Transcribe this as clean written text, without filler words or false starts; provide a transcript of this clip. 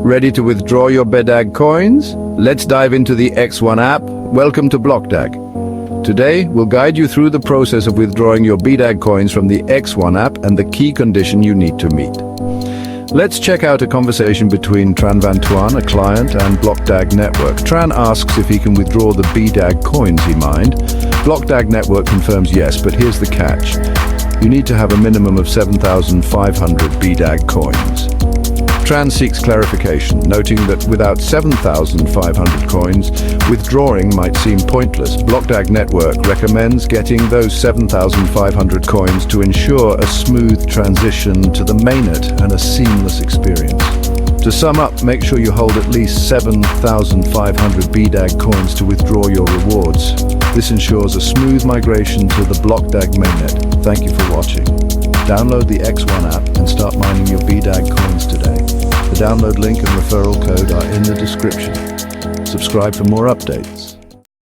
Ready to withdraw your BDAG coins? Let's dive into the X1 app. Welcome to BlockDAG. Today, we'll guide you through the process of withdrawing your BDAG coins from the X1 app and the key condition you need to meet. Let's check out a conversation between Tran Van Tuan, a client, and BlockDAG Network. Tran asks if he can withdraw the BDAG coins he mined. BlockDAG Network confirms yes, but here's the catch. You need to have a minimum of 7,500 BDAG coins. Tran seeks clarification, noting that without 7,500 coins, withdrawing might seem pointless. BlockDAG Network recommends getting those 7,500 coins to ensure a smooth transition to the Mainnet and a seamless experience. To sum up, make sure you hold at least 7,500 BDAG coins to withdraw your rewards. This ensures a smooth migration to the BlockDAG Mainnet. Thank you for watching. Download the X1 app and start mining your BDAG coins today. The download link and referral code are in the description. Subscribe for more updates.